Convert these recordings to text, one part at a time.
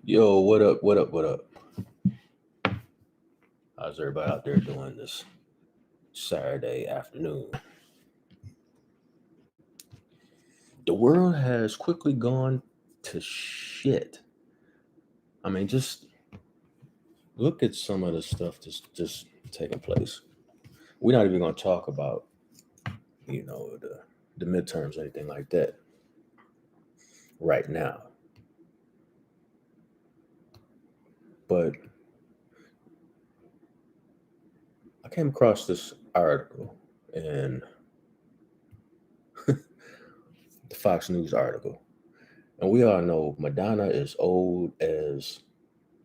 Yo, what up? What up? What up? How's everybody out there doing this Saturday afternoon? The world has quickly gone to shit. I mean, just look at some of the stuff just taking place. We're not even going to talk about, the midterms or anything like that right now. But I came across this article in the Fox News article. And we all know Madonna is old as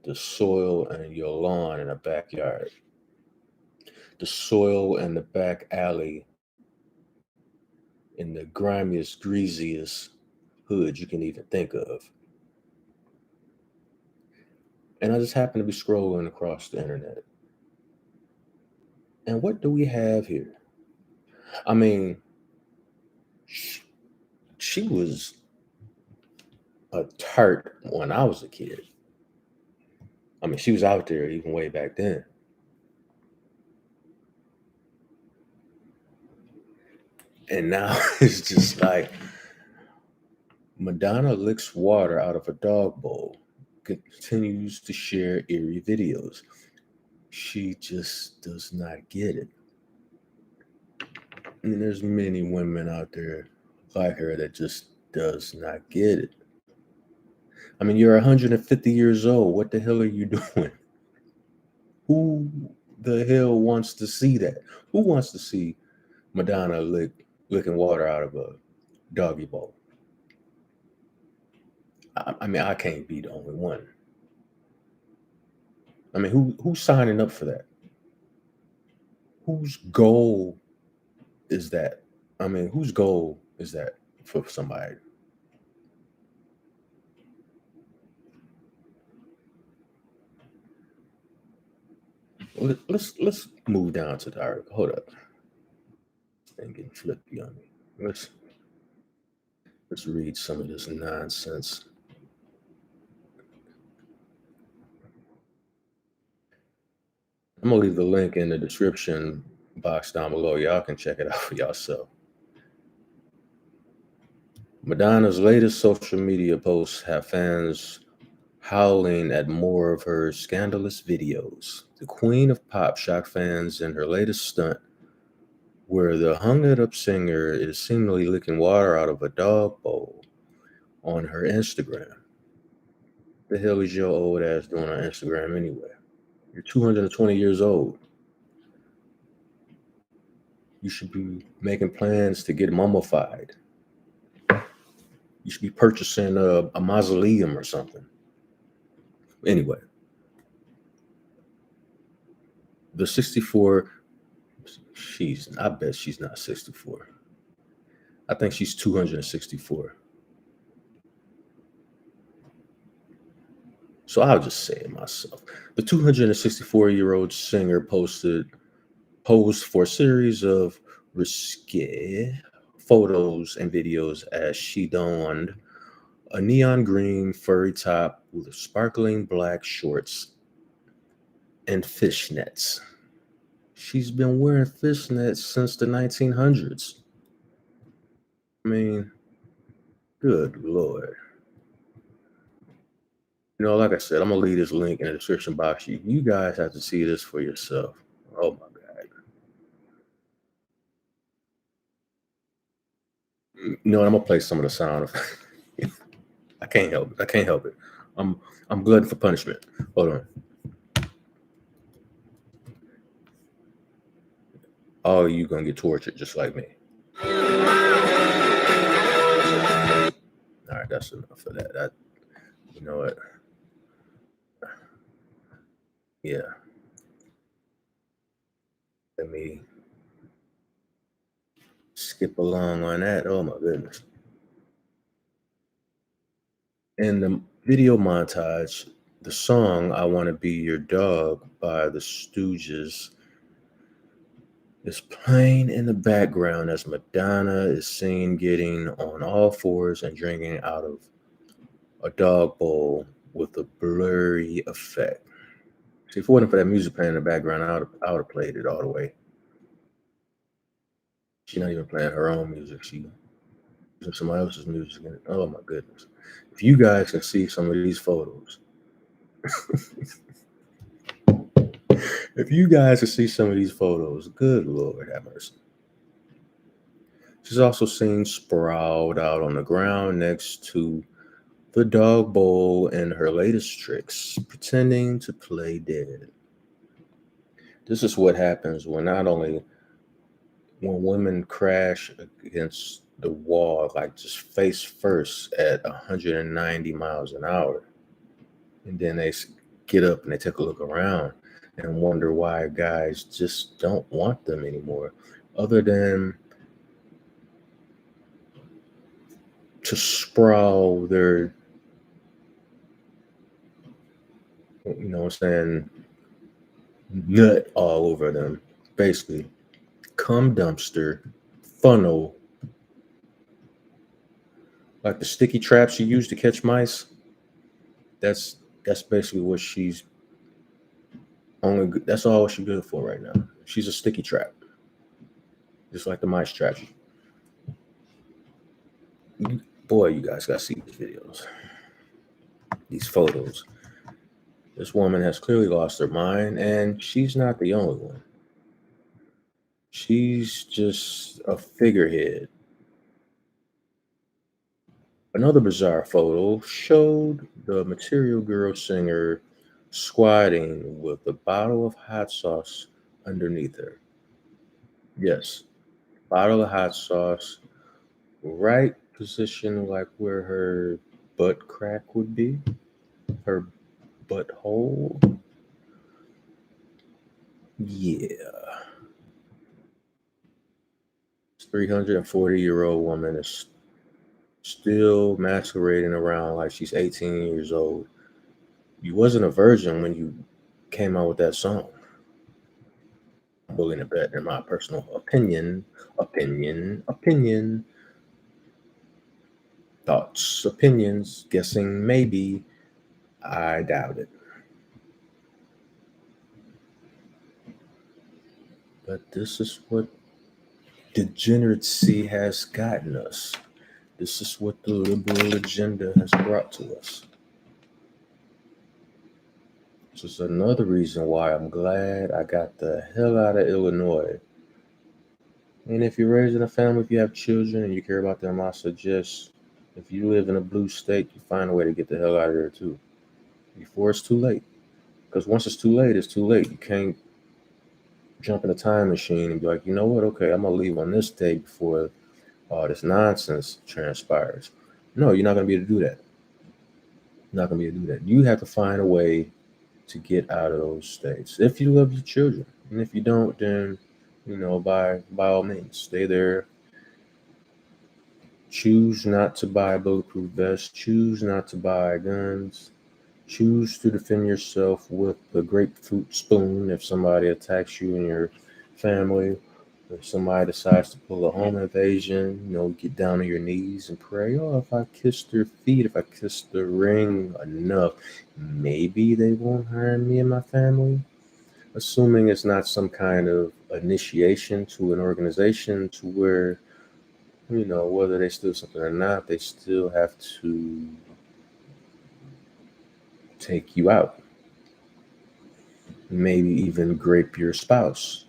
the soil in your lawn in a backyard, the soil in the back alley in the grimiest, greasiest hood you can even think of. And I just happened to be scrolling across the internet. And what do we have here? I mean, sh- she was a tart when I was a kid. I mean, she was out there even way back then. And now it's just like Madonna licks water out of a dog bowl, continues to share eerie videos. She just does not get it. I mean, there's many women out there like her that just does not get it. I mean, you're 150 years old. What the hell are you doing? Who the hell wants to see that? Who wants to see Madonna licking water out of a doggy bowl? I mean, I can't be the only one. I mean, who's signing up for that? Whose goal is that? I mean, whose goal is that for somebody? Let's move down to the article. Hold up, this thing getting flippy on me. Let's read some of this nonsense. I'm gonna leave the link in the description box down below. Y'all can check it out for yourself. Madonna's latest social media posts have fans howling at more of her scandalous videos. The Queen of Pop shocked fans in her latest stunt, where the hung it up singer is seemingly licking water out of a dog bowl on her Instagram. The hell is your old ass doing on Instagram anyway? You're 220 years old. You should be making plans to get mummified. You should be purchasing a mausoleum or something. Anyway, the 64, I bet she's not 64. I think she's 264. So I'll just say it myself. The 264-year-old singer posed for a series of risque photos and videos as she donned a neon green furry top with sparkling black shorts and fishnets. She's been wearing fishnets since the 1900s. I mean, good lord. Like I said, I'm gonna leave this link in the description box. You guys have to see this for yourself. Oh my god. I'm gonna play some of the sound. I can't help it. I can't help it. I'm I'm glutton for punishment. Hold on. Oh, you gonna get tortured just like me. All right, that's enough of that. You know what? Yeah. Let me skip along on that. Oh my goodness. In the video montage, the song I Wanna Be Your Dog by the Stooges is playing in the background as Madonna is seen getting on all fours and drinking out of a dog bowl with a blurry effect. See, if it wasn't for that music playing in the background, I would have played it all the way. She's not even playing her own music. She's using somebody else's music. And, oh my goodness. If you guys can see some of these photos, if you guys can see some of these photos, good Lord have mercy. She's also seen sprawled out on the ground next to the dog bowl in her latest tricks, pretending to play dead. This is what happens when not only when women crash against the wall, like just face first at 190 miles an hour, and then they get up and they take a look around and wonder why guys just don't want them anymore, other than to sprawl their, you know what I'm saying, nut all over them. Basically, cum dumpster, funnel, like the sticky traps you use to catch mice. That's basically what she's only. That's all she's good for right now. She's a sticky trap, just like the mice trap. Boy, you guys gotta see these videos, these photos. This woman has clearly lost her mind, and she's not the only one. She's just a figurehead. Another bizarre photo showed the Material Girl singer squatting with a bottle of hot sauce underneath her. Yes, bottle of hot sauce, right position like where her butt crack would be, her butthole. Yeah. This 340-year-old woman is still masquerading around like she's 18 years old. You wasn't a virgin when you came out with that song. I'm willing to bet, in my personal opinion, thoughts, opinions, guessing maybe, I doubt it. But this is what degeneracy has gotten us. This is what the liberal agenda has brought to us. This is another reason why I'm glad I got the hell out of Illinois. And if you're raising a family, if you have children and you care about them, I suggest if you live in a blue state, you find a way to get the hell out of there too, before it's too late. Because once it's too late, it's too late. You can't jump in a time machine and be like, you know what? Okay, I'm gonna leave on this day before all this nonsense transpires. No, you're not gonna be able to do that. You're not gonna be able to do that. You have to find a way to get out of those states if you love your children, and if you don't, then by all means, stay there. Choose not to buy bulletproof vests. Choose not to buy guns. Choose to defend yourself with the grapefruit spoon if somebody attacks you and your family. If somebody decides to pull a home invasion, get down on your knees and pray. Oh, if I kiss their feet, if I kiss the ring enough, maybe they won't harm me and my family. Assuming it's not some kind of initiation to an organization to where, whether they steal something or not, they still have to take you out. Maybe even grape your spouse.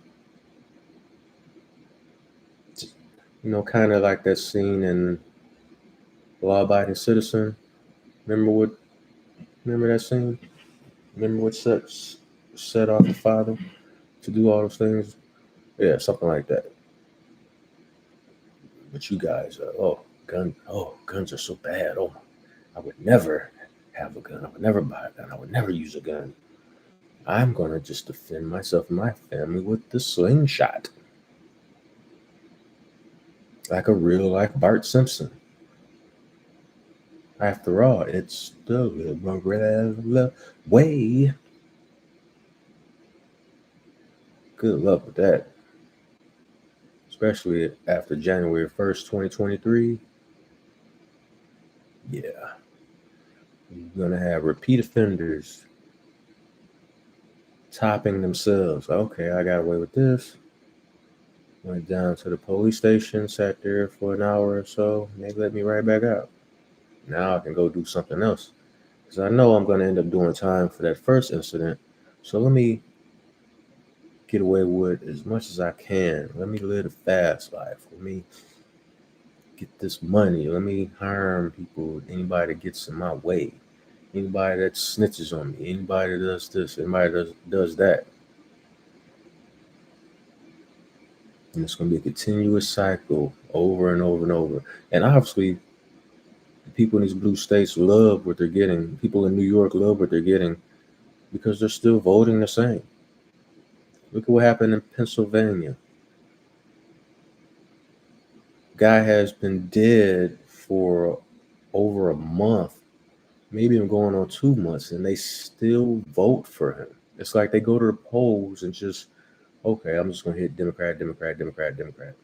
Kind of like that scene in Law Abiding Citizen. Remember that scene? Remember what set off the father to do all those things? Yeah, something like that. But you guys, guns are so bad. Oh, I would never have a gun. I would never buy a gun. I would never use a gun. I'm going to just defend myself and my family with the slingshot. Like a real life Bart Simpson. After all, it's the liberal way. Good luck with that. Especially after January 1st, 2023. Yeah. You're gonna have repeat offenders topping themselves. Okay, I got away with this. Went down to the police station, sat there for an hour or so, and they let me right back out. Now I can go do something else. Because I know I'm going to end up doing time for that first incident. So let me get away with as much as I can. Let me live a fast life. Let me get this money. Let me harm people, anybody that gets in my way. Anybody that snitches on me. Anybody that does this. Anybody that does that. And it's going to be a continuous cycle over and over and over. And obviously, the people in these blue states love what they're getting. People in New York love what they're getting because they're still voting the same. Look at what happened in Pennsylvania. Guy has been dead for over a month, maybe even going on 2 months, and they still vote for him. It's like they go to the polls and just, okay, I'm just going to hit Democrat, Democrat, Democrat, Democrat.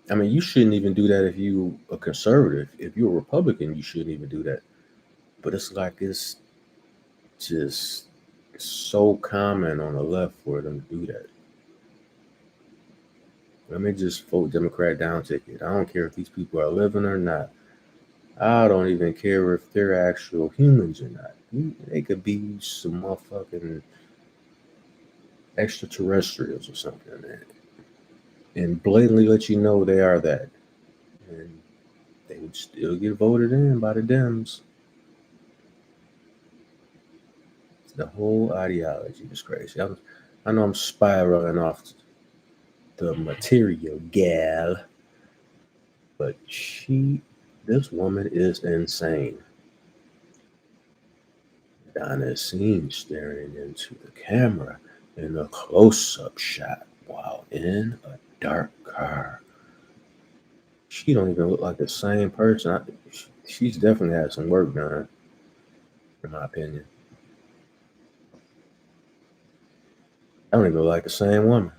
I mean, you shouldn't even do that if you a conservative. If you're a Republican, you shouldn't even do that. But it's like it's just so common on the left for them to do that. Let me just vote Democrat down ticket. I don't care if these people are living or not. I don't even care if they're actual humans or not. They could be some motherfucking extraterrestrials or something, man. And blatantly let you know they are that. And they would still get voted in by the Dems. The whole ideology is crazy. I know I'm spiraling off the material, gal, but this woman is insane. Donna is seen staring into the camera in a close-up shot while in a dark car. She don't even look like the same person. She's definitely had some work done, in my opinion. I don't even look like the same woman.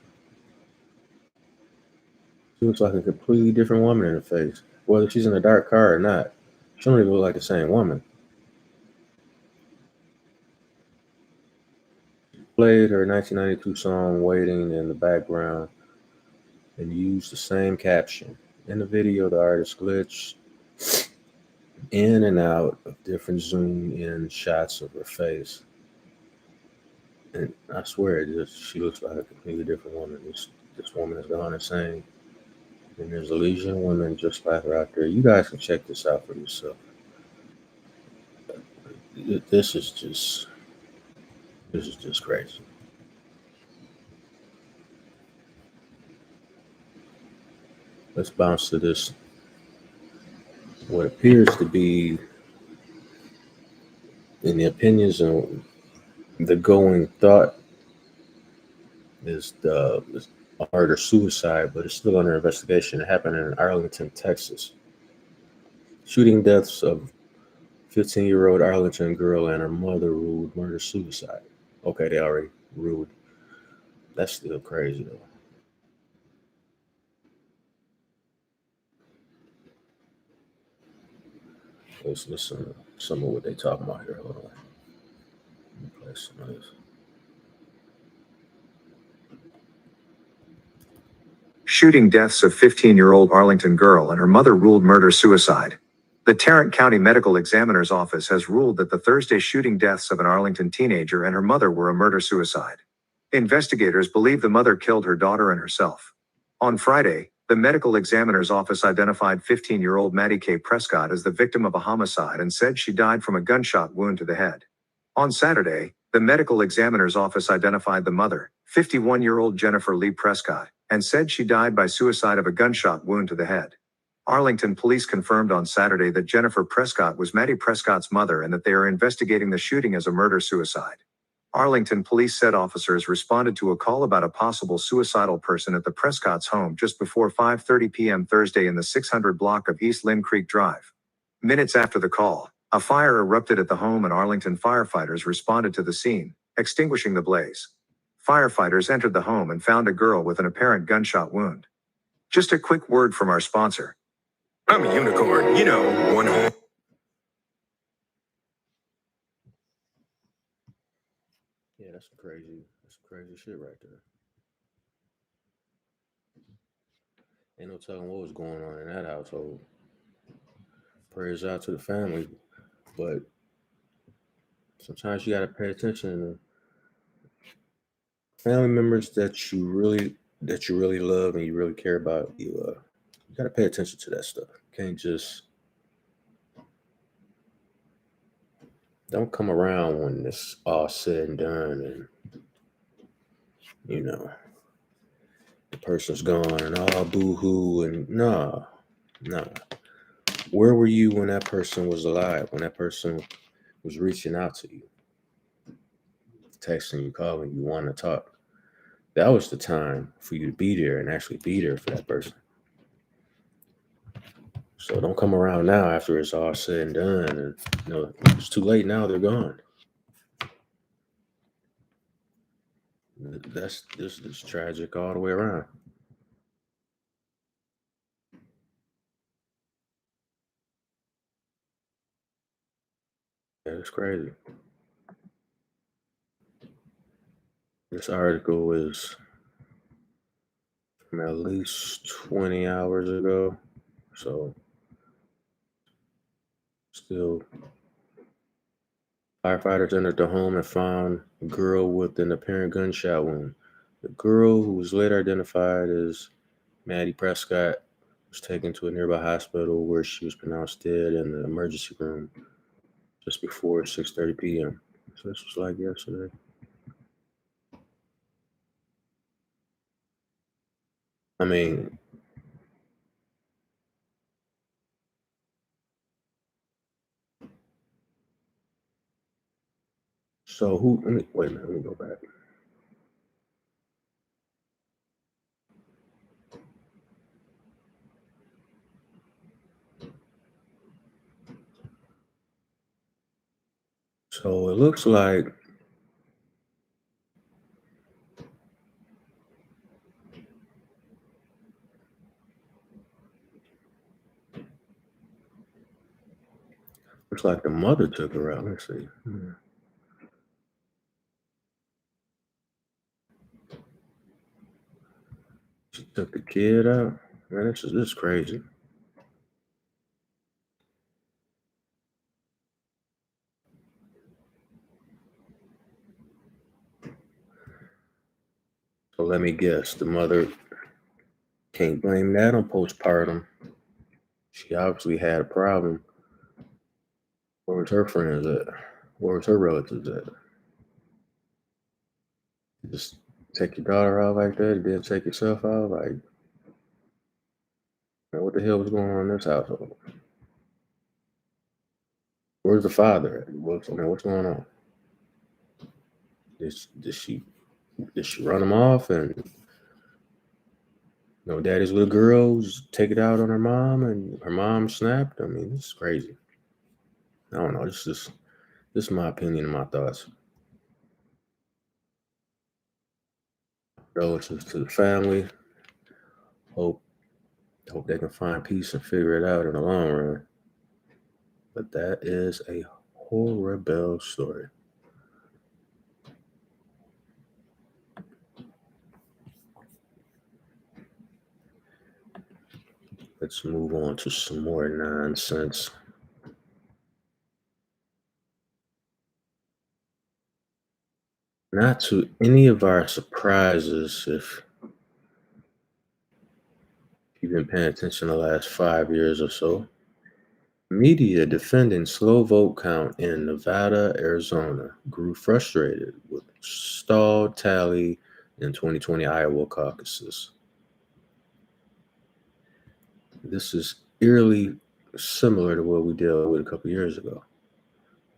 She looks like a completely different woman in the face. Whether she's in a dark car or not, she don't even look like the same woman. Played her 1992 song "Waiting" in the background and used the same caption. In the video, the artist glitched in and out of different zoom in shots of her face. And I swear, she looks like a completely different woman. This woman has gone insane. And there's a legion of women just like her out there. You guys can check this out for yourself. This is just crazy. Let's bounce to this. What appears to be, in the opinions and the going thought, is the murder suicide, but it's still under investigation. It happened in Arlington, Texas. Shooting deaths of 15-year-old Arlington girl and her mother ruled murder suicide. Okay, they already ruled. That's still crazy though. Let's listen to some of what they talking about here. Hold on. Let me play some of this. Shooting deaths of 15-year-old Arlington girl and her mother ruled murder-suicide. The Tarrant County Medical Examiner's Office has ruled that the Thursday shooting deaths of an Arlington teenager and her mother were a murder-suicide. Investigators believe the mother killed her daughter and herself. On Friday, the Medical Examiner's Office identified 15-year-old Maddie K. Prescott as the victim of a homicide and said she died from a gunshot wound to the head. On Saturday, the Medical Examiner's Office identified the mother, 51-year-old Jennifer Lee Prescott, and said she died by suicide of a gunshot wound to the head. Arlington police confirmed on Saturday that Jennifer Prescott was Maddie Prescott's mother and that they are investigating the shooting as a murder-suicide. Arlington police said officers responded to a call about a possible suicidal person at the Prescott's home just before 5:30 p.m. Thursday in the 600 block of East Lynn Creek Drive. Minutes after the call, a fire erupted at the home and Arlington firefighters responded to the scene, extinguishing the blaze. Firefighters entered the home and found a girl with an apparent gunshot wound. Just a quick word from our sponsor. I'm a unicorn, you know, one hole. That's some crazy shit right there. Ain't no telling what was going on in that household. Prayers out to the family, but sometimes you gotta pay attention to family members that you really love and you really care about. You gotta pay attention to that stuff. You can't just don't come around when it's all said and done, and you know the person's gone and all boo hoo and nah. Where were you when that person was alive? When that person was reaching out to you, texting you, calling you, wanting to talk? That was the time for you to be there and actually be there for that person. So don't come around now after it's all said and done, and it's too late now. They're gone. That's this is tragic all the way around. Yeah, it's crazy. This article is from at least 20 hours ago. So still, firefighters entered the home and found a girl with an apparent gunshot wound. The girl, who was later identified as Maddie Prescott, was taken to a nearby hospital where she was pronounced dead in the emergency room just before 6:30 p.m. So this was like yesterday. I mean, so who? Wait a minute. Let me go back. So it looks like the mother took her out. Let's see. She took the kid out. Man, this is crazy. So let me guess. The mother can't blame that on postpartum. She obviously had a problem. Where was her friends at? Where was her relatives at? Just take your daughter out like that, and then take yourself out. Like, man, what the hell was going on in this household? Where's the father at? What's going on? Did she run him off and daddy's little girl just take it out on her mom and her mom snapped? I mean, this is crazy. I don't know. This is my opinion and my thoughts. Relative to the family. Hope they can find peace and figure it out in the long run. But that is a horrible story. Let's move on to some more nonsense. Not to any of our surprises, if you've been paying attention the last 5 years or so. Media defending slow vote count in Nevada, Arizona grew frustrated with stalled tally in 2020 Iowa caucuses. This is eerily similar to what we dealt with a couple years ago.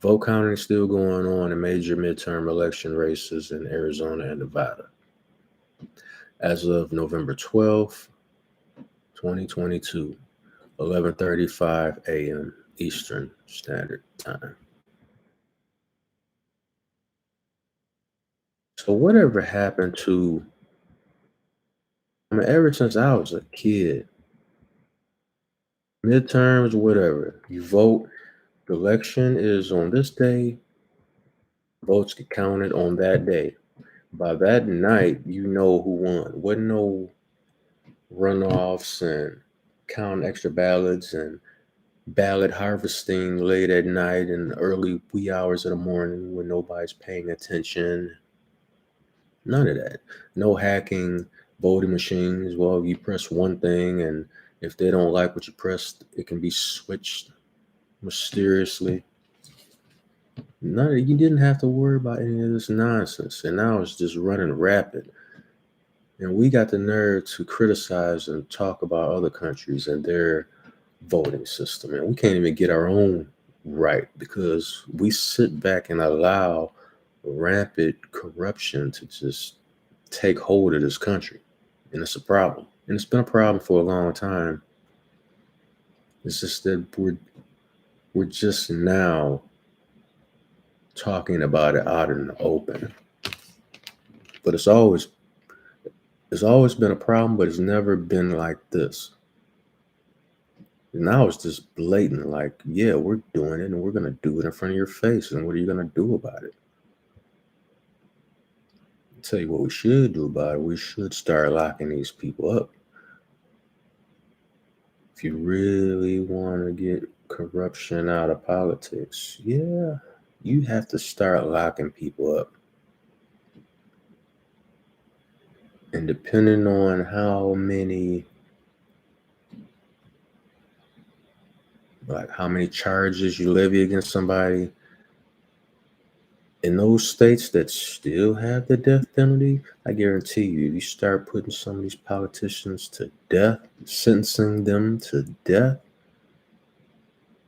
Vote counting is still going on in major midterm election races in Arizona and Nevada. As of November 12th, 2022, 11:35 a.m. Eastern Standard Time. So whatever happened to, ever since I was a kid, midterms, whatever, you vote, the election is on this day, votes get counted on that day. By that night, you know who won. Wasn't no runoffs and count extra ballots and ballot harvesting late at night and early wee hours of the morning when nobody's paying attention. None of that. No hacking voting machines. Well, you press one thing, and if they don't like what you pressed, it can be switched mysteriously. None of you didn't have to worry about any of this nonsense, and now it's just running rapid. And we got the nerve to criticize and talk about other countries and their voting system, and we can't even get our own right because we sit back and allow rampant corruption to just take hold of this country. And it's a problem. And it's been a problem for a long time. It's just that we're just now talking about it out in the open. But it's always been a problem, but it's never been like this. Now it's just blatant, like, yeah, we're doing it and we're gonna do it in front of your face. And what are you gonna do about it? I'll tell you what we should do about it. We should start locking these people up. If you really want to get corruption out of politics, yeah, you have to start locking people up. And depending on how many charges you levy against somebody, in those states that still have the death penalty, I guarantee you, if you start putting some of these politicians to death, sentencing them to death,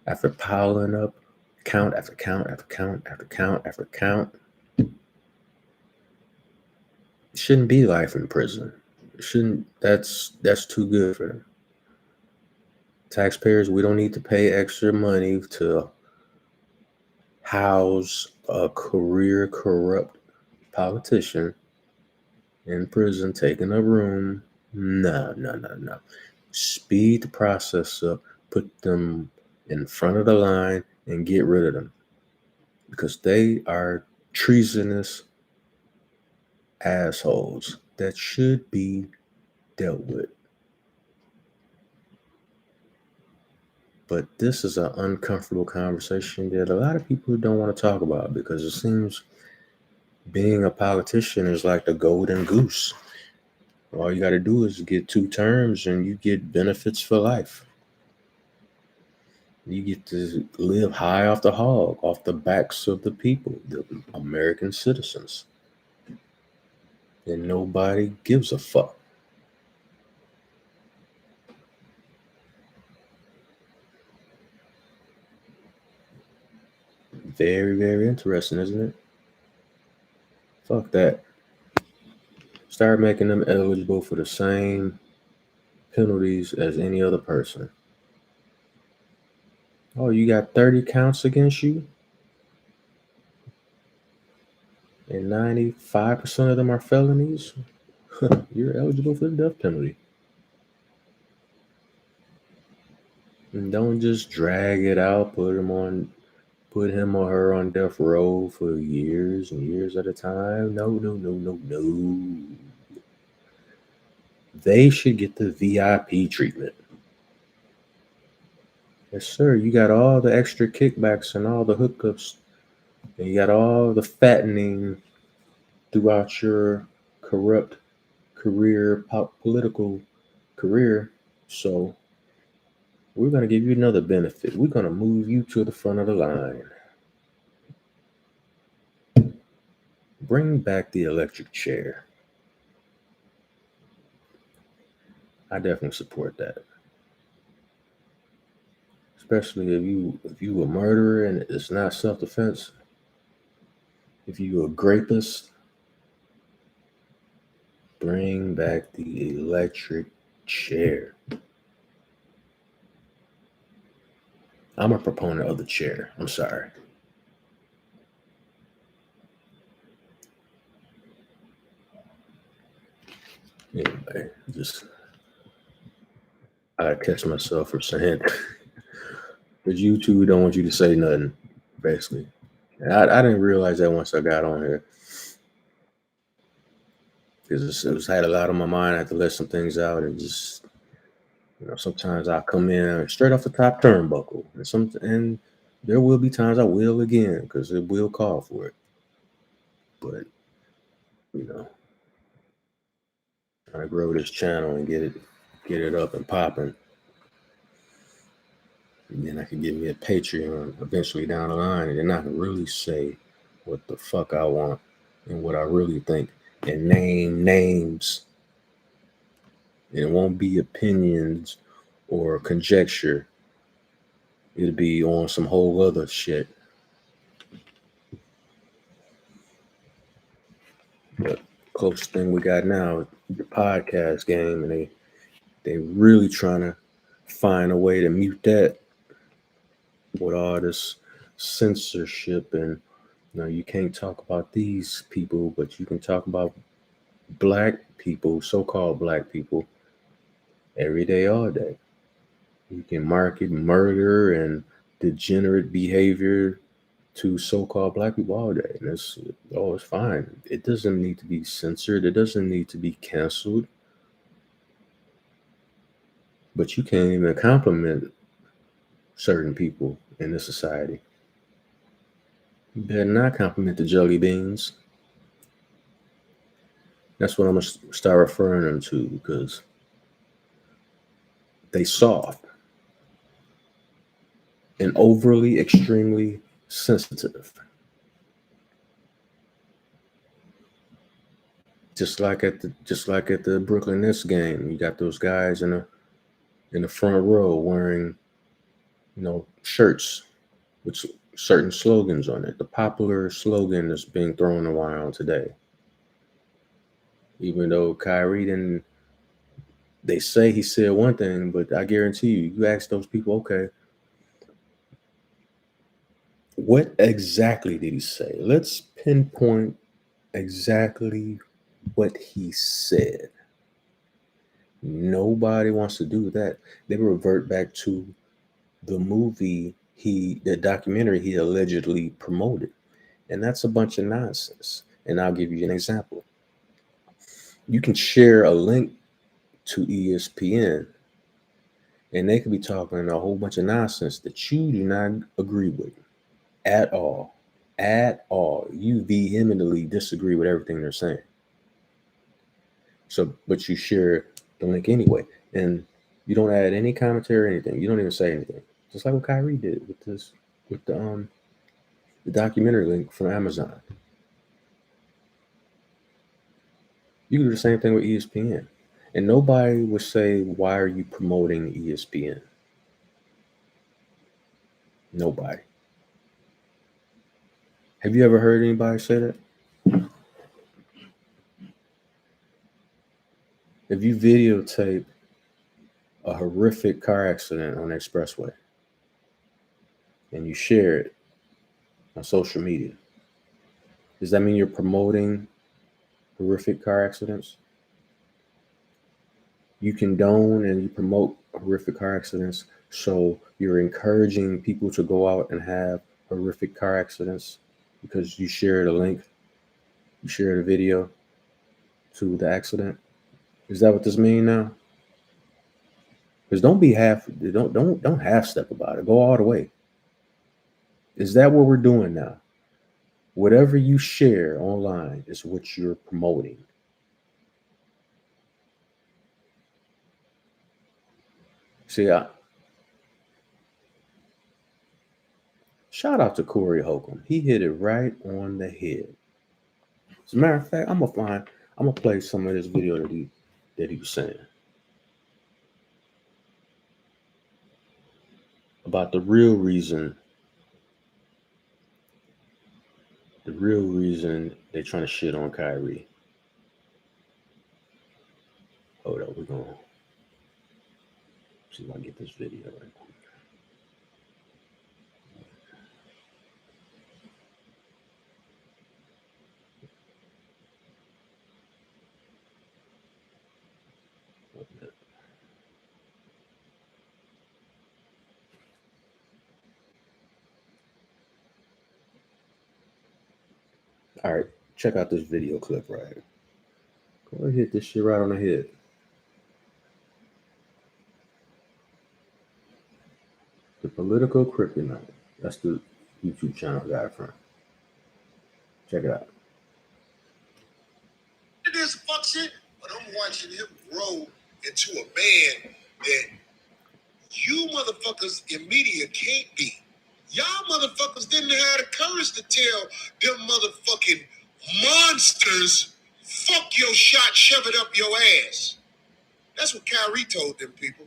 after piling up count after count after count after count after count, it shouldn't be life in prison. It shouldn't. That's too good for them. Taxpayers, we don't need to pay extra money to house a career corrupt politician in prison taking a room. No. Speed the process up, put them in front of the line and get rid of them because they are treasonous assholes that should be dealt with. But this is an uncomfortable conversation that a lot of people don't want to talk about because it seems being a politician is like the golden goose. All you got to do is get 2 terms and you get benefits for life. You get to live high off the hog, off the backs of the people, the American citizens. And nobody gives a fuck. Very, very interesting, isn't it? Fuck that. Start making them eligible for the same penalties as any other person. Oh, you got 30 counts against you? And 95% of them are felonies? You're eligible for the death penalty. And don't just drag it out, put him or her on death row for years and years at a time. No. They should get the VIP treatment. Yes, sir. You got all the extra kickbacks and all the hookups, and you got all the fattening throughout your corrupt political career. So we're going to give you another benefit. We're going to move you to the front of the line. Bring back the electric chair. I definitely support that. Especially if you a murderer and it's not self-defense. If you a grapist, bring back the electric chair. I'm a proponent of the chair. I'm sorry. Anyway, I gotta catch myself for saying but you two don't want you to say nothing, basically. I didn't realize that once I got on here. because it was had a lot on my mind. I had to let some things out, and just sometimes I come in straight off the top turnbuckle, and there will be times I will again because it will call for it. But trying to grow this channel and get it up and popping. And then I can get me a Patreon eventually down the line, and then I can really say what the fuck I want and what I really think, and name names. And it won't be opinions or conjecture. It'll be on some whole other shit. But closest thing we got now is the podcast game, and they really trying to find a way to mute that with all this censorship. And you can't talk about these people, but you can talk about black people, so-called black people, every day, all day. You can market murder and degenerate behavior to so-called black people all day. And it's fine. It doesn't need to be censored. It doesn't need to be canceled. But you can't even compliment certain people in this society. You better not compliment the jelly beans. That's what I'm going to start referring them to, because they soft and overly, extremely sensitive. Just like at the Brooklyn Nets game, you got those guys in the front row wearing, shirts with certain slogans on it. The popular slogan that's being thrown around today. Even though Kyrie didn't, they say he said one thing, but I guarantee you ask those people, okay, what exactly did he say? Let's pinpoint exactly what he said. Nobody wants to do that. They revert back to the movie the documentary he allegedly promoted. And that's a bunch of nonsense. And I'll give you an example. You can share a link to ESPN, and they could be talking a whole bunch of nonsense that you do not agree with at all. At all. You vehemently disagree with everything they're saying. So, but you share the link anyway. And you don't add any commentary or anything. You don't even say anything. Just like what Kyrie did with the documentary link from Amazon. You can do the same thing with ESPN. And nobody would say, why are you promoting ESPN? Nobody. Have you ever heard anybody say that? If you videotape a horrific car accident on the expressway and you share it on social media, does that mean you're promoting horrific car accidents? You condone and you promote horrific car accidents, so you're encouraging people to go out and have horrific car accidents because you shared a link, you shared a video to the accident. Is that what this means now? Because don't half step about it. Go all the way. Is that what we're doing now? Whatever you share online is what you're promoting. See, shout out to Corey Holcomb. He hit it right on the head. As a matter of fact, I'm gonna play some of this video that he was saying about the real reason they're trying to shit on Kyrie. Hold up, we're gonna see if I can get this video right quick. All right, check out this video clip right here. I hit this shit right on the head. The Political Kryptonite. That's the YouTube channel I got it from. Check it out. It is fuck shit, but I'm watching him grow into a man that you motherfuckers in media can't be. Y'all motherfuckers didn't have the courage to tell them motherfucking monsters, fuck your shot, shove it up your ass. That's what Kyrie told them people.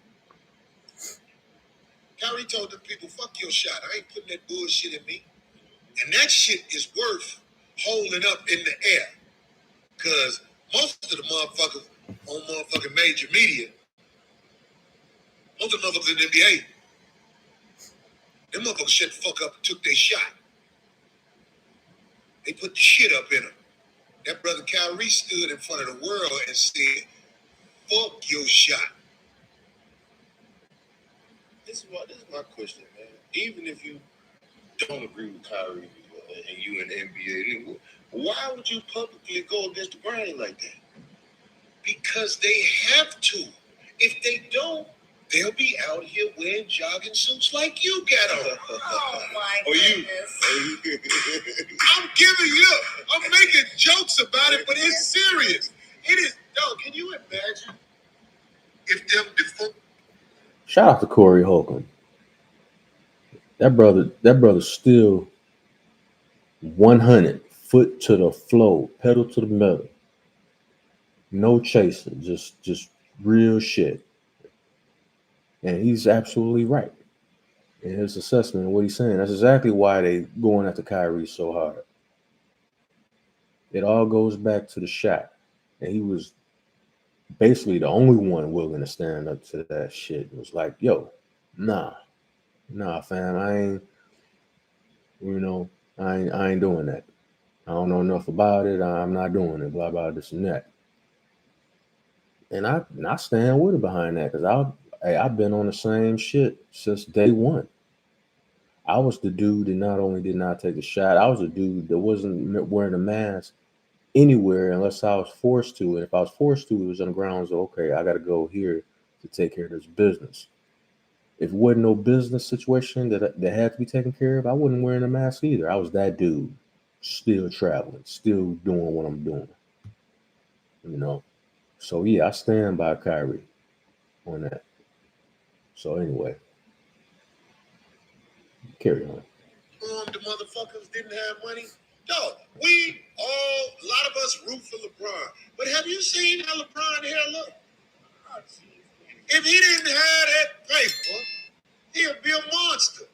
Kyrie told them people, fuck your shot. I ain't putting that bullshit in me. And that shit is worth holding up in the air. Because most of the motherfuckers on motherfucking major media, most of the motherfuckers in the NBA, them motherfuckers shut the fuck up and took their shot. They put the shit up in them. That brother Kyrie stood in front of the world and said, fuck your shot. This is my question, man. Even if you don't agree with Kyrie and you in the NBA, why would you publicly go against the grain like that? Because they have to. If they don't, they'll be out here wearing jogging suits like you got on. Oh my Or you. goodness. I'm giving you, I'm making jokes about it, but it's serious. It is, dog, can you imagine if them default? Shout out to Corey Holcomb. That brother still 100, foot to the floor, pedal to the metal. No chaser, just real shit. And he's absolutely right in his assessment of what he's saying. That's exactly why they going after Kyrie so hard. It all goes back to the shot. And he was basically the only one willing to stand up to that shit. It was like, yo, nah, fam, I ain't doing that. I don't know enough about it. I'm not doing it, blah, blah, this and that. And I stand with it behind that because I've been on the same shit since day one. I was the dude that not only did not take a shot, I was the dude that wasn't wearing a mask anywhere unless I was forced to. And if I was forced to, it was on the grounds of, okay, I got to go here to take care of this business. If it wasn't no business situation that had to be taken care of, I wasn't wearing a mask either. I was that dude, still traveling, still doing what I'm doing. You know? So, yeah, I stand by Kyrie on that. So, anyway, carry on. The motherfuckers didn't have money. Dog, a lot of us root for LeBron. But have you seen how LeBron hair look? Oh, jeez. If he didn't have that paper, he'd be a monster.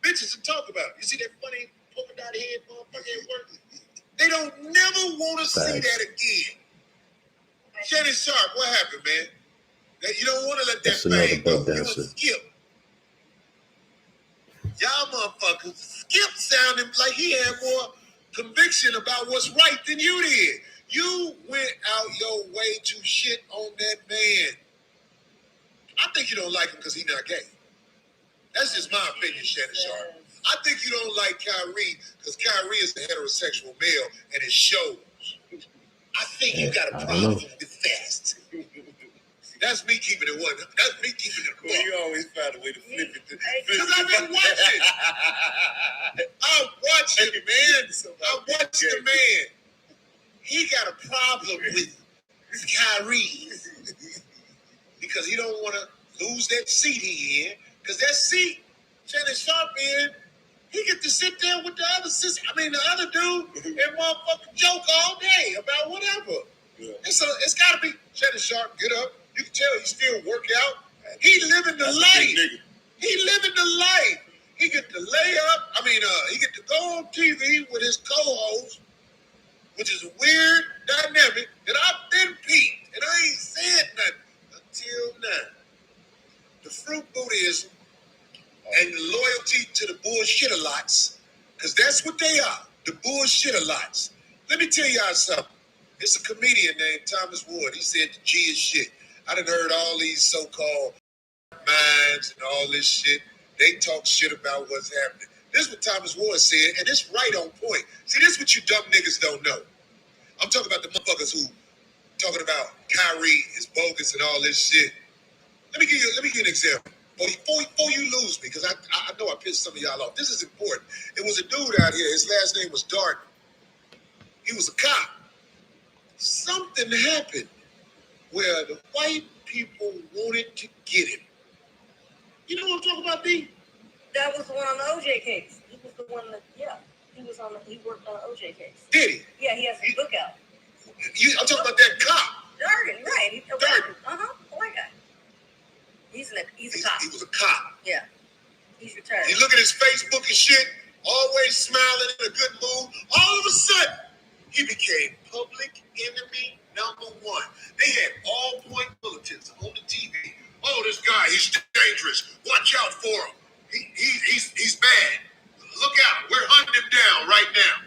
Bitches to talk about. You see that funny polka dot head motherfucker at work? They don't never want to see that again. Shannon Sharp, what happened, man? You don't want to let that thing go. You and Skip. Y'all motherfuckers, Skip sounded like he had more conviction about what's right than you did. You went out your way to shit on that man. I think you don't like him because he's not gay. That's just my opinion, Shannon Sharp. I think you don't like Kyrie because Kyrie is a heterosexual male and it shows. I think you got a problem with that. That's me keeping it one. That's me keeping it Well, you always find a way to flip it. Because I've been watching. I'm watching, man. I watched the man. He got a problem with Kyrie because he don't want to lose that seat he in. Because that seat, Shannon Sharp in, he get to sit there with the other dude and motherfucking joke all day about whatever. Yeah. It's got to be Shannon Sharp. Get up. You can tell he still work out. He living the life. He living the life. He get to lay up. He get to go on TV with his co-host, which is a weird dynamic that I've been peeped and I ain't said nothing until now. The fruit Buddhism and the loyalty to the bullshit-a-lots, because that's what they are, the bullshit-a-lots. Let me tell y'all something. It's a comedian named Thomas Wood. He said the G is shit. I done heard all these so-called minds and all this shit. They talk shit about what's happening. This is what Thomas Wood said, and it's right on point. See, this is what you dumb niggas don't know. I'm talking about the motherfuckers who talking about Kyrie is bogus and all this shit. Let me give you an example. Before you lose me, because I know I pissed some of y'all off. This is important. It was a dude out here. His last name was Darden. He was a cop. Something happened where the white people wanted to get him. You know what I'm talking about, B? That was the one on the OJ case. He was the one that, yeah. He worked on the OJ case. Did he? Yeah, he has his book out. I'm talking about that cop. Darden, right. He's Darden. White guy. He's a cop. He was a cop. Yeah. He's retired. You look at his Facebook and shit, always smiling in a good mood. All of a sudden, he became public enemy number one. They had all point bulletins on the TV. Oh, this guy, he's dangerous. Watch out for him. He's bad. Look out. We're hunting him down right now.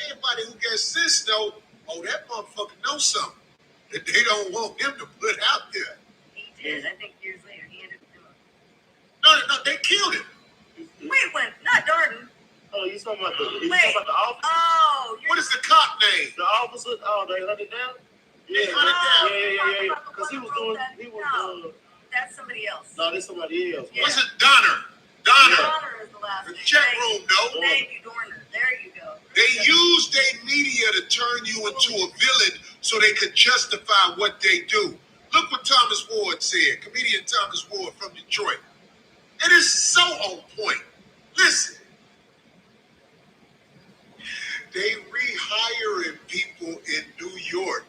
Anybody who gets sense though, oh, that motherfucker knows something that they don't want him to put out there. He did. I think years later he ended up doing. No, they killed him. Wait, not Darden. Oh, you talking about the officer? Oh, What is the cop name? The officer? Oh, they let it down? Yeah, yeah. Because he was doing. That's somebody else. No, there's somebody else. Was it Donner? Donner. Donner is the last The name. check room, no. Thank you, Dorner. There you go. They used their media to turn you into a villain so they could justify what they do. Look what Thomas Ward said, comedian Thomas Ward from Detroit. It is so on point. Listen. They rehiring people in New York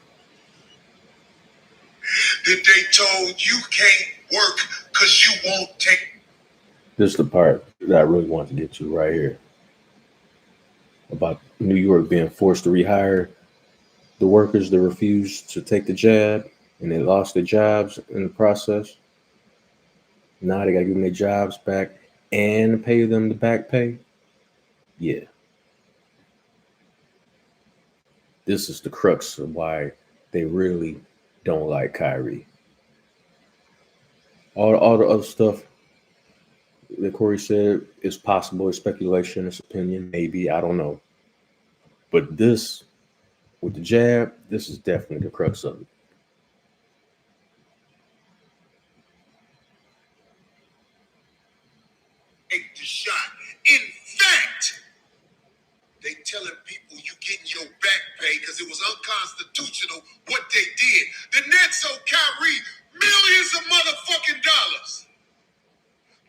that they told you can't work because you won't take. This is the part that I really want to get to right here. About New York being forced to rehire the workers that refused to take the jab and they lost their jobs in the process. Now they got to give them their jobs back and pay them the back pay. Yeah. This is the crux of why they really don't like Kyrie. All the other stuff that Corey said is possible, it's speculation, it's opinion, maybe, I don't know. But this, with the jab, this is definitely the crux of it. Take the shot. In fact, they telling people you getting your back pay because it was unconstitutional what they did. The Nets owe Kyrie millions of motherfucking dollars.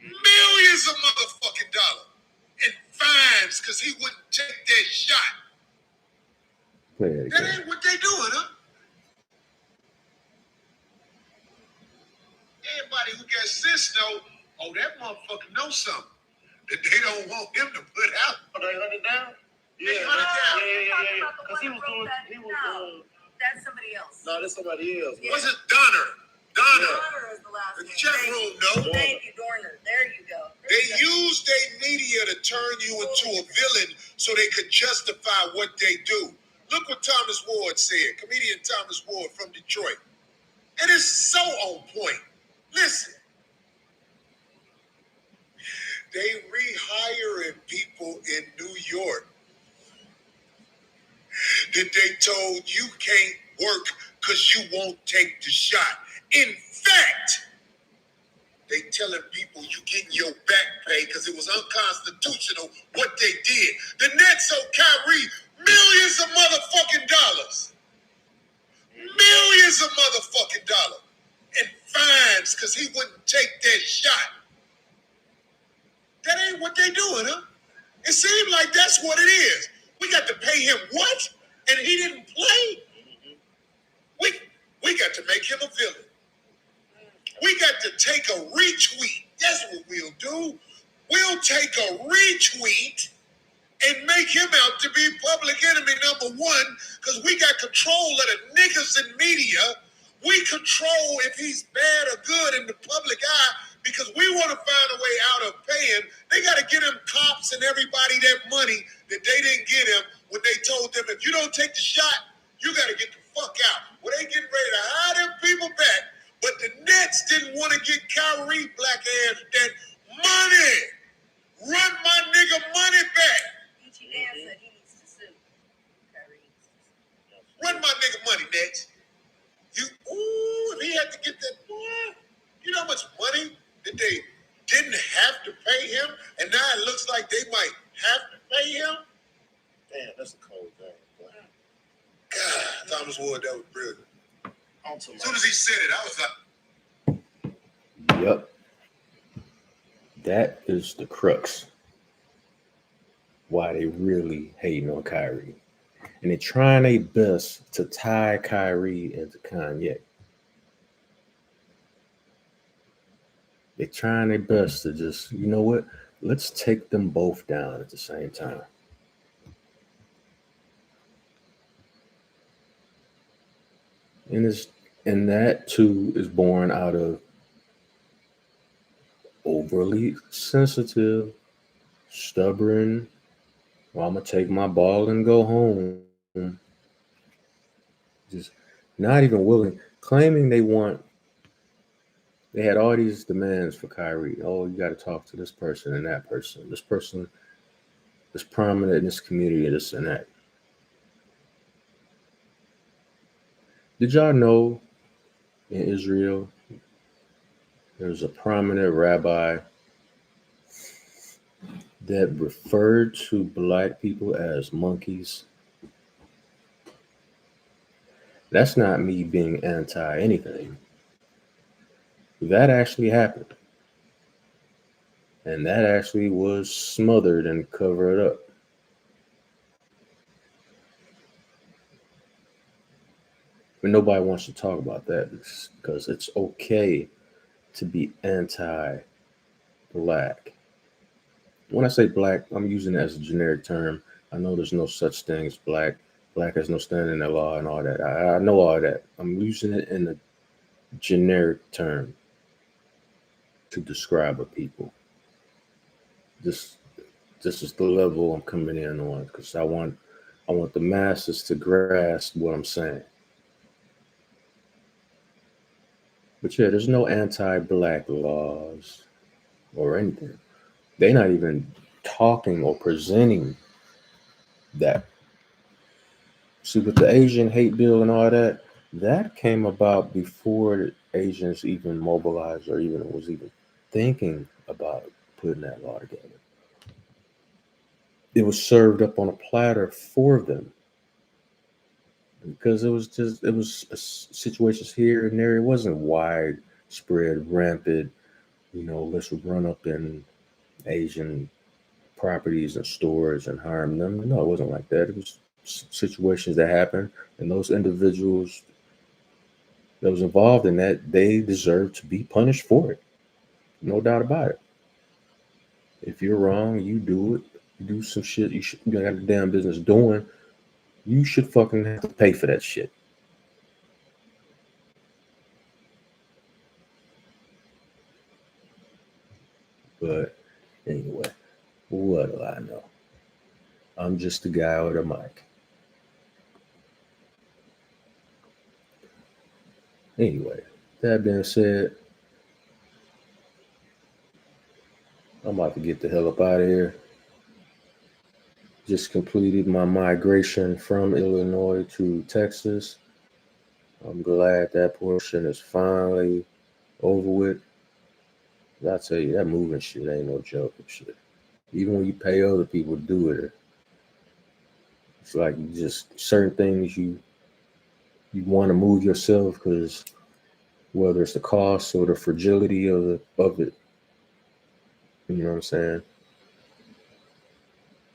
Millions of motherfucking dollars. And fines because he wouldn't take that shot. Play it That again. ain't what they doing, huh? Everybody who got sense know, oh, that motherfucker knows something that they don't want him to put out. Oh, they let it down? Yeah. Yeah. Because he was doing. That's somebody else. No, that's somebody else. Yeah. Was it Donner? Donner. Donner is the last The name. check room, no. Thank you, Dorner. There you go. They used their media to turn you into a villain so they could justify what they do. Look what Thomas Ward said, comedian Thomas Ward from Detroit. It is so on point. Listen. They rehiring people in New York that they told you can't work because you won't take the shot. In fact, they telling people you getting your back pay because it was unconstitutional what they did. The Nets owe Kyrie millions of motherfucking dollars. Millions of motherfucking dollars. And fines because he wouldn't take that shot. That ain't what they doing, huh? It seemed like that's what it is. We got to pay him what? And he didn't play? We got to make him a villain. We got to take a retweet. That's what we'll do. We'll take a retweet and make him out to be public enemy number one because we got control of the niggas in media. We control if he's bad or good in the public eye because we want to find a way out of paying. They got to get him cops and everybody that money that they didn't get him when they told them, if you don't take the shot, you got to get the fuck out. Well, they getting ready to hire them people back, but the Nets didn't want to get Kyrie black ass that money. Run my nigga money back. Gucci Dan said he needs to sue. Kyrie needs to sue. Run my nigga money next. If he had to get that, boy, you know how much money that they didn't have to pay him, and now it looks like they might have to pay him? Damn, that's a cold thing. Boy. God, Thomas Ward, that was brilliant. On to As soon as he said it, I was like, Yep. That is the crux. Why they really hating on Kyrie. And they're trying their best to tie Kyrie into Kanye. They're trying their best to just, you know what? Let's take them both down at the same time. And that too is born out of overly sensitive, stubborn, well, I'm gonna take my ball and go home. Just not even willing, claiming they had all these demands for Kyrie. Oh, you got to talk to this person and that person. This person is prominent in this community, this and that. Did y'all know in Israel there's a prominent rabbi that referred to black people as monkeys? That's not me being anti anything. That actually happened. And that actually was smothered and covered up. But nobody wants to talk about that because it's okay to be anti-black. When I say black, I'm using it as a generic term. I know there's no such thing as black. Black has no standing in the law and all that. I know all that. I'm using it in a generic term to describe a people. This is the level I'm coming in on because I want the masses to grasp what I'm saying. But yeah, there's no anti-black laws or anything. They're not even talking or presenting that. See, with the Asian hate bill and all that, that came about before the Asians even mobilized or even was even thinking about putting that law together. It was served up on a platter for them because it was situations here and there. It wasn't widespread, rampant, let's run up in Asian properties and stores and harm them. No, it wasn't like that. It was situations that happened, and those individuals that was involved in that, they deserve to be punished for it. No doubt about it. If you're wrong, you do it. You do some shit you got a damn business doing. You should fucking have to pay for that shit. But anyway, what do I know? I'm just a guy with a mic. Anyway, that being said, I'm about to get the hell up out of here. Just completed my migration from Illinois to Texas. I'm glad that portion is finally over with. I tell you, that moving shit ain't no joke and shit. Even when you pay other people to do it, it's like you just certain things you want to move yourself because whether it's the cost or the fragility of it, you know what I'm saying?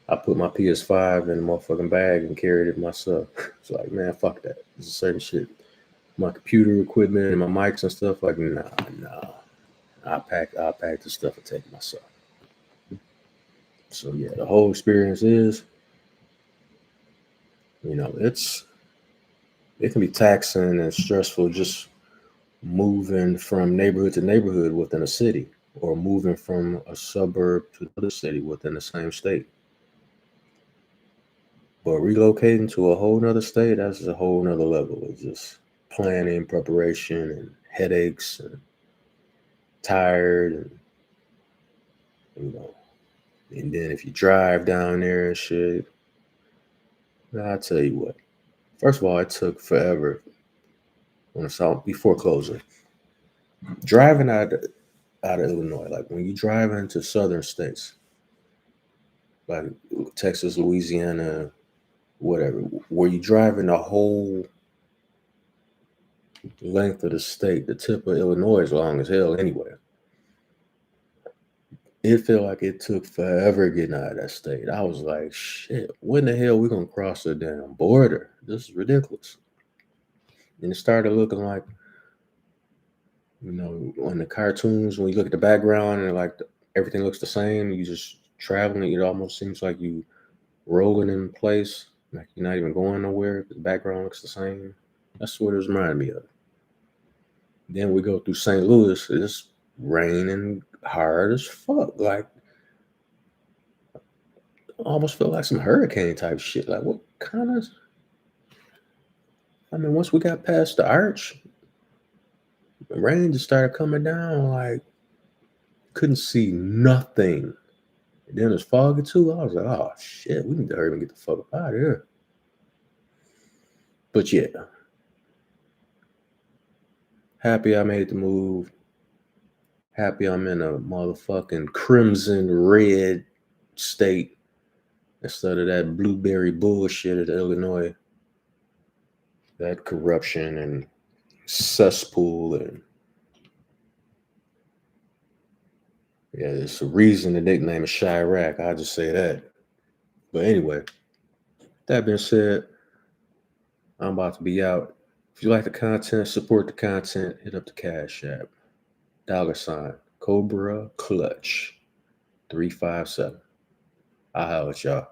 I put my PS5 in a motherfucking bag and carried it myself. It's like, man, fuck that. It's a certain shit. My computer equipment and my mics and stuff, like, nah. I'll pack the stuff and take it myself. So yeah, the whole experience is, it can be taxing and stressful just moving from neighborhood to neighborhood within a city or moving from a suburb to another city within the same state. But relocating to a whole nother state, that's a whole nother level of just planning, preparation, and headaches, and tired, and and then if you drive down there and shit, I'll tell you what, First of all, it took forever on the south before closing. Driving out of Illinois, like when you drive into southern states, like Texas, Louisiana, whatever, where you driving the whole length of the state, the tip of Illinois is long as hell anyway. It felt like it took forever getting out of that state. I was like, shit, when the hell we gonna cross the damn border? This is ridiculous. And it started looking like, you know, on the cartoons, when you look at the background and like everything looks the same, you just traveling, it almost seems like you rolling in place, like you're not even going nowhere. The background looks the same. That's what it was reminding me of. Then we go through St. Louis, it's raining hard as fuck. Like, almost feel like some hurricane type shit. Like, what kind of? I mean, once we got past the arch, the rain just started coming down. Like, couldn't see nothing. And then it's foggy too. I was like, oh shit, we need to hurry and get the fuck up out of here. But yeah, happy I made the move. Happy I'm in a motherfucking crimson red state instead of that blueberry bullshit of Illinois. That corruption and cesspool and yeah, there's a reason the nickname is Chirac. I'll just say that. But anyway, that being said, I'm about to be out. If you like the content, support the content, hit up the Cash App. $ Cobra Clutch 357. I'll holler at y'all.